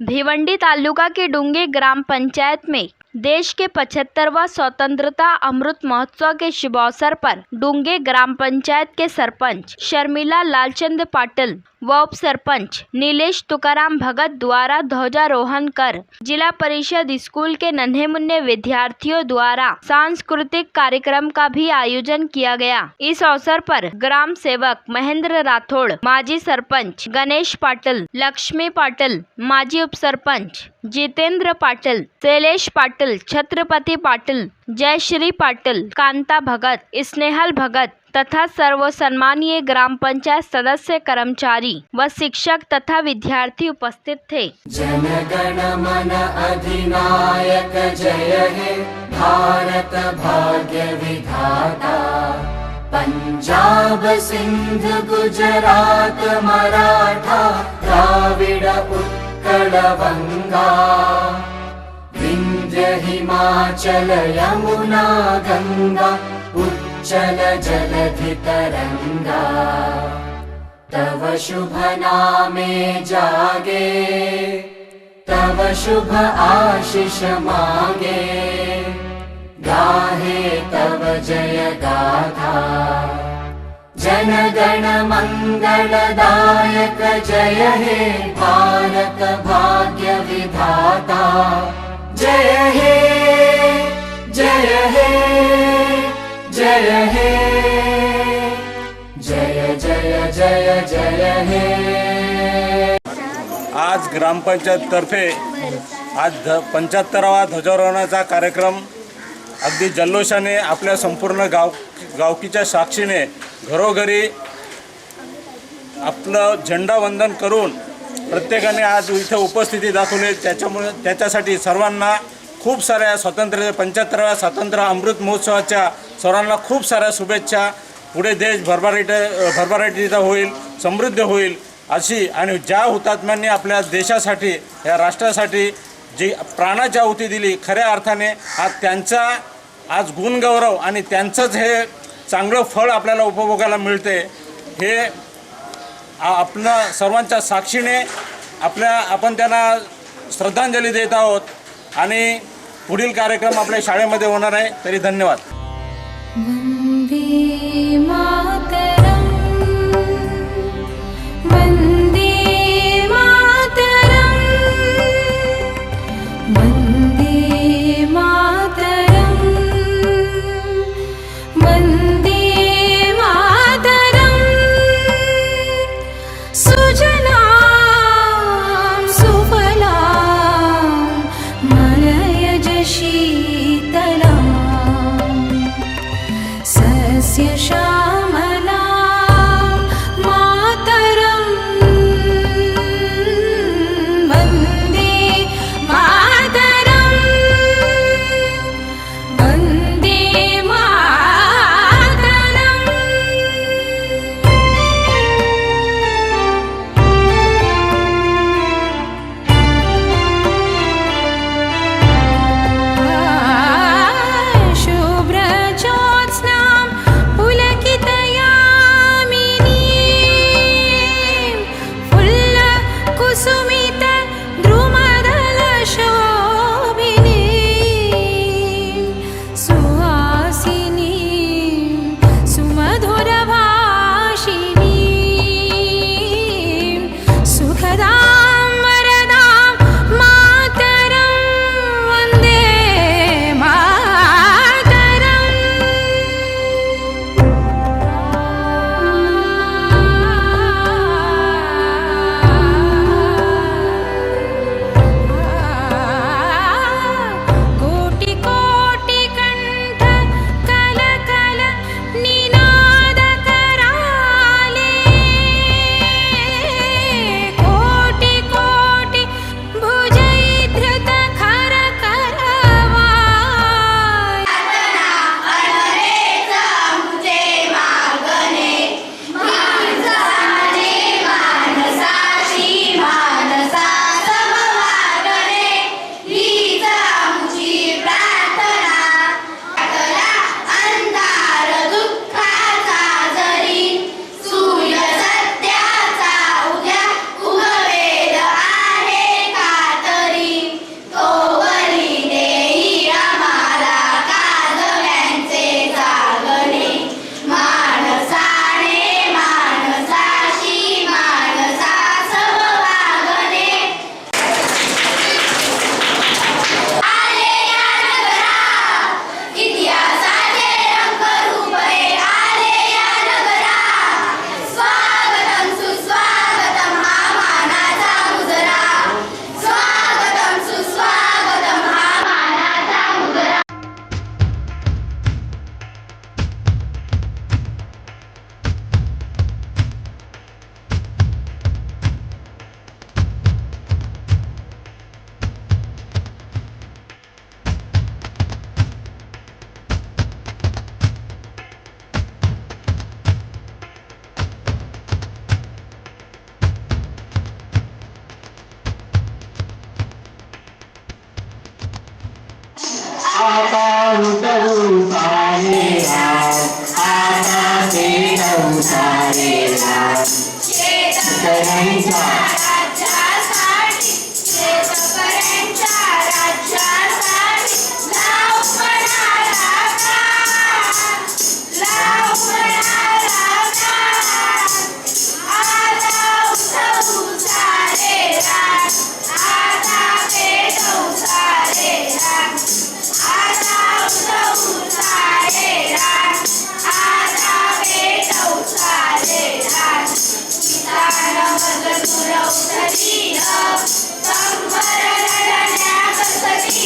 भिवंडी तालुका की डुंगी ग्राम पंचायत में देश के 75वां स्वतंत्रता अमृत महोत्सव के शुभ अवसर पर डुंगी ग्राम पंचायत के सरपंच शर्मिला लालचंद पाटिल व उप सरपंच नीलेश तुकाराम भगत द्वारा ध्वजारोहण कर जिला परिषद स्कूल के नन्हे मुन्ने विद्यार्थियों द्वारा सांस्कृतिक कार्यक्रम का भी आयोजन किया गया। इस अवसर पर ग्राम सेवक महेंद्र राठौड़, माजी सरपंच गणेश पाटिल, लक्ष्मी पाटिल, माजी उप सरपंच जितेंद्र पाटिल, शैलेश पाटिल, छत्रपति पाटिल, जयश्री पाटिल, कांता भगत, स्नेहल भगत तथा सर्व सम्मानीय ग्राम पंचायत सदस्य, कर्मचारी व शिक्षक तथा विद्यार्थी उपस्थित थे। जन गण मन अधिनायक जय हे भारत भाग्य विधाता, पंजाब सिंध गुजरात मराठा द्राविड़ उत्कल बंगा, विंध्य हिमाचल यमुना गंगा उच्चल जलधि तरंगा, तव शुभ नामे जागे, तव शुभ आशीष मांगे, गाहे तव जय गाथा। जन गण मंगलदायक जय हे भारत भाग्य विधाता, जय हे जय हे जय हे जय जय जय जय हे। आज ग्रामपंचायत तर्फे आज 75वा ध्वजारोहणाचा कार्यक्रम अगदी जल्लोषाने आपल्या संपूर्ण गावकीच्या साक्षीने घरोघरी आपलं झेंडावंदन करून प्रत्येकाने आज इथे उपस्थिती दाखवली। त्याच्यासाठी सर्वांना खूप साऱ्या 75व्या स्वातंत्र्य अमृत महोत्सवाच्या सर्वांना खूप साऱ्या शुभेच्छा। पुढे देश भरभराटीचा होईल, समृद्ध होईल अशी, आणि ज्या हुतात्म्यांनी आपल्या देशासाठी, या राष्ट्रासाठी जी प्राणाची आहुती दिली, खऱ्या अर्थाने आज त्यांचा आज गुणगौरव आणि त्यांचंच हे चांगलं फळ आपल्याला उपभोगायला मिळते। हे आपल्या सर्वांच्या साक्षीने आपण त्यांना श्रद्धांजली देत आहोत आणि पुढील कार्यक्रम आपल्या शाळेमध्ये होणार आहे। तरी धन्यवाद। वंदे मातरम, वंदे मातरम, वंदे मातरम, वंदे मातरम, सुजलां सुफलां मलयज शीतलां, सस्य श्यामलां मातरं, वन्दे मातरं, वन्दे मातरम्। शुभ्रज्योत्स्नां पुलकितयामिनीं, उठवू सारे राम आता पेटवू सारे राम शेतकऱ्यांच्या राज्यासाठी शेतकऱ्यांच्या राज्यासाठी लाव पणाला प्राण लाव पणाला प्राण आता उठवू सारे राम आता पेटवू सारे राम आता उठवू सारे राम आता पेटवू सारे राम किसान मजदूर उठतील कंबर लढण्यासाठी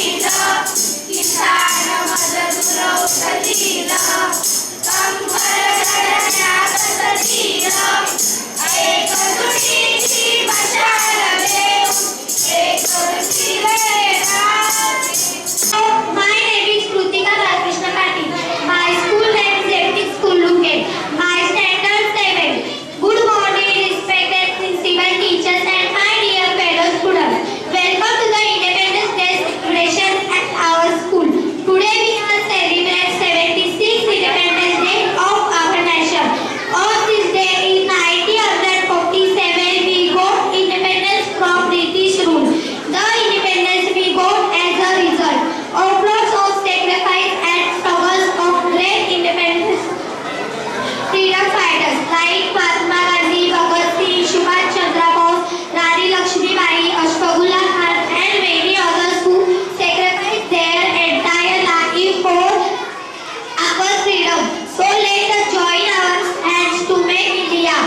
किसान मजदूर उठतील कंबर लढण्यासाठी एकजुटीची मशाल देऊ एकजुटीने My name is Krutika Ramakrishna Patil. My school name is Epic School Lunken. My standard 7. Good morning, respected principal, teachers, and my dear fellow students. Welcome to the Independence Day celebration at our school. Today we are celebrate 76th Independence Day of our nation. On this day in 1947, we got independence from British rule. The independence we got as a result of lots of sacrifice and struggles of great independence freedom fighters like Mahatma Gandhi, Bhagat Singh, Subhash Chandra Bose, Rani Lakshmibai, Ashfaqullah Khan, and many others who sacrificed their entire life for our freedom. So let us join our hands to make India.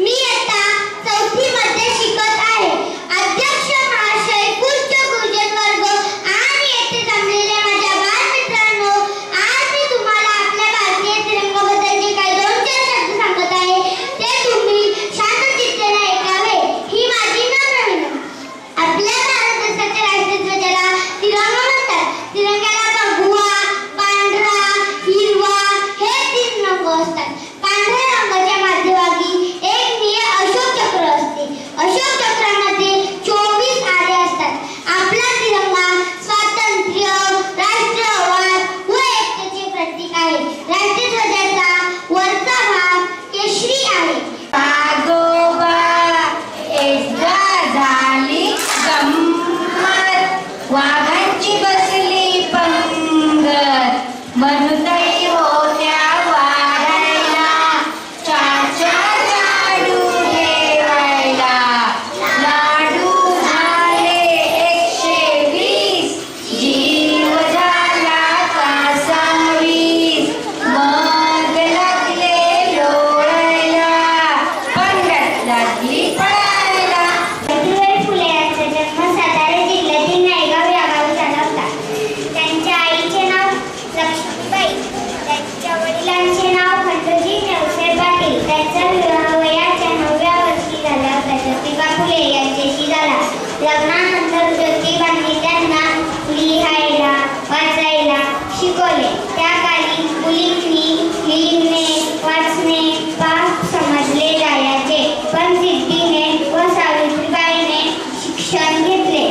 मी आता चौथी मध्ये शिकत आहे. अध्यक्ष महाशय, पूज्य गुरुजन वर्ग आणि येथे जमलेल्या माझ्या बालमित्रांनो, आज मी तुम्हाला आपल्या भारतीय तिरंगाबद्दलचे काही 2-4 शब्द सांगत आहे. ते तुम्ही शांतचित्तेने ऐकावे ही माझी नम्र विनंती. आपल्या भारत देशाच्या राष्ट्रध्वजाला तिरंगा म्हणतात. तिरंग्याला भगवा, पांढरा, हिरवा हे 3 रंग असतात. पांढऱ्या रंगाच्या मध्यभागी एक निळे अशोक चक्र असते. अशोक चक्रामध्ये 24 आरे असतात. आपला तिरंगा स्वातंत्र्य, राष्ट्रवाद व एकतेचे प्रतीक आहे. राष्ट्रध्वजाचा वरचा भाग केशरी आहे. आगोबा एकदा झाली गंमत वाघांची बसली पंगत मनुताई होत्या वाढायला चाचा लाडू ठेवायला लाडू झाले 120 जीव झाला कासा 20 मग लागले लोळायला पंगत लागली पळायला. ज्योतिबा फुले यांचा जन्म सातारा जिल्ह्यातील नायगाव या गावी झाला होता. त्यांच्या आईचे नाव लक्ष्मीबाई, त्यांच्या वडिलांचे नाव खंडोजी नेवसे पाटील. त्यांचा विवाह वयाच्या 9व्या वर्षी झाला होता. ज्योतिबा फुले यांच्याशी झाला. लग्नानंतर ज्योतिबांनी त्यांना लिहायला वाचायला शिकवले. त्या काळी मुलींनी लिहिणे वाचणे पाप समजले जायचे, पण सिद्धीने व सावित्रीबाईने शिक्षण घेतले.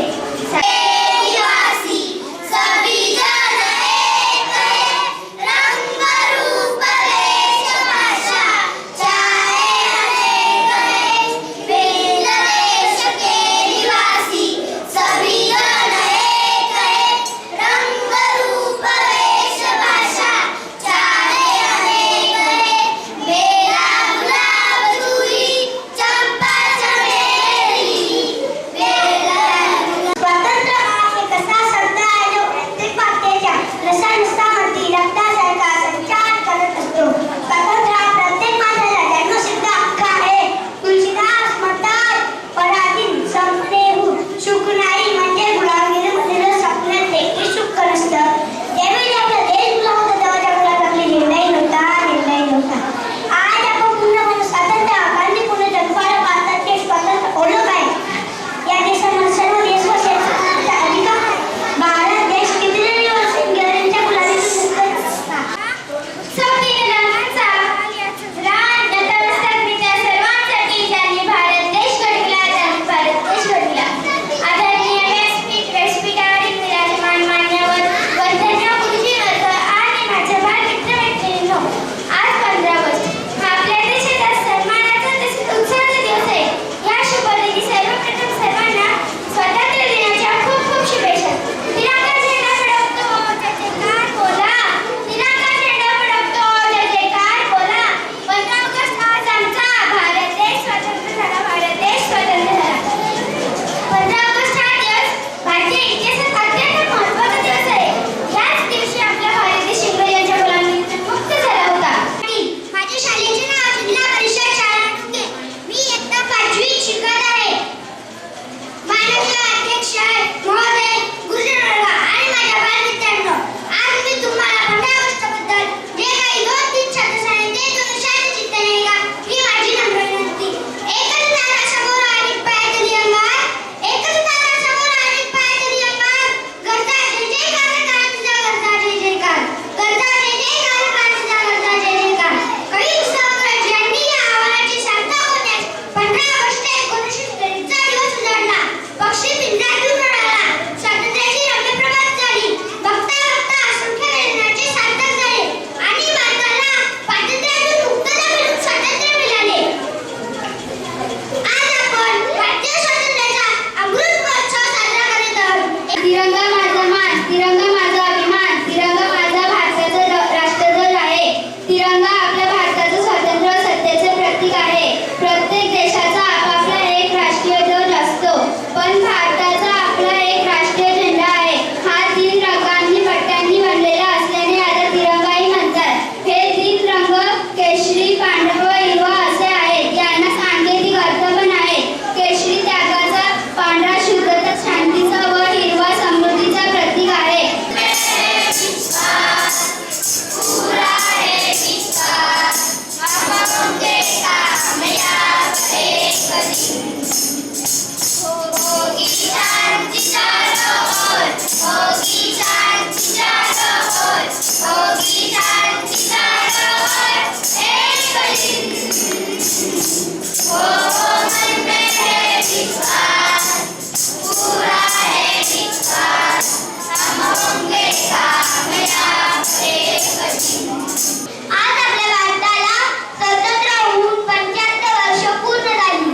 रंग रूप वेश भाषा होगी शांति सरोवर एक दिन। ओ मन में है विश्वास, पूरा है विश्वास, हम होंगे कामयाब एक दिन। आज आपल्या भारताला स्वतंत्र होऊन 75 वर्ष पूर्ण झाली।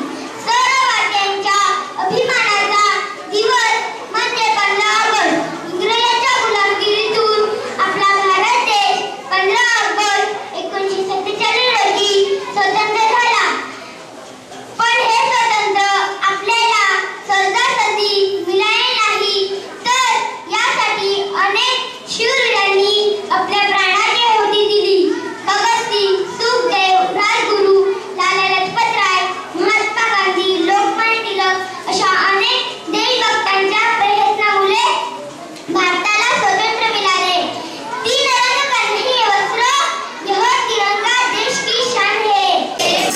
सर्व भारतीयांच्या अभिमानाचा दिवस म्हणजे 15 ऑगस्ट। इंग्रजांच्या गुलामगिरीतून आपला भारत देश 15 ऑगस्ट 1947 रोजी स्वतंत्र झाला। पण हे स्वातंत्र्य आपल्याला सहजासहजी मिळाले नाही, तर यासाठी अनेक शूरवीरांनी आपल्या प्राणाची आहुती दिली। भगतसिंग, सुखदेव, राजगुरू, लाला लजपत राय, महात्मा गांधी, लोकमान्य टिळक अशा अनेक देशभक्तांच्या प्रयत्नामुळे भारताला स्वातंत्र्य मिळाले। तीन रंग कंठी वस्त्र, यह तिरंगा देश की शान है।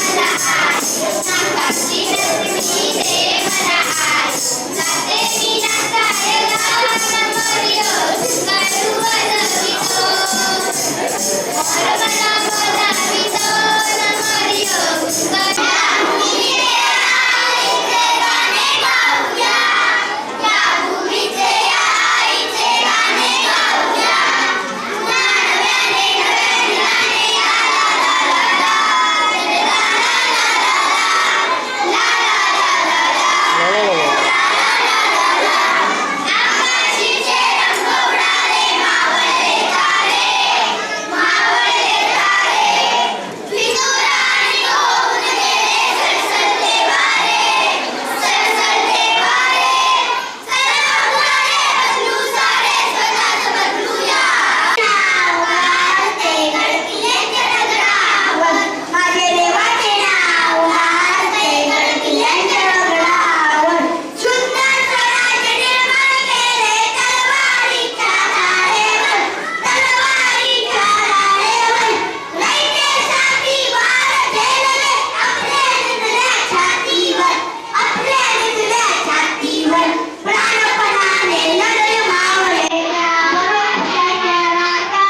मला आज नाकाची रश्मी दे, मला आज जाते मी नाचायला मनमरियो करू बनवितो, मला बोलावितो नमरियो करू। भूमीचे आईचे गाणे गाऊया, या भूमीचे आईचे गाणे गाऊया, नव्याने नव्याने गाणे ला ला ला ला ला ला ला ला। आकाशीचे रंग उडाले, मावळले तारे, मावळले तारे, विदुर आणि होऊन गेले सरसरले वारे, सरसरले वारे, चला उडाले बदलू सारे, स्वतःच बदलूया। नाव भारते गडकिल्ल्यांच्या दगडावर, माझे देवाचे नाव भारते गडकिल्ल्यांच्या दगडावर, सुंदर स्वराज्य निर्माण केले तलवारीच्या धारेवर, तलवारीच्या धारेवर। रयते साठी वार झेलले आपल्या निजल्या छातीवर, आपल्या निजल्या छातीवर, प्राणपणाने लढले मावळे अत्याचाराचा।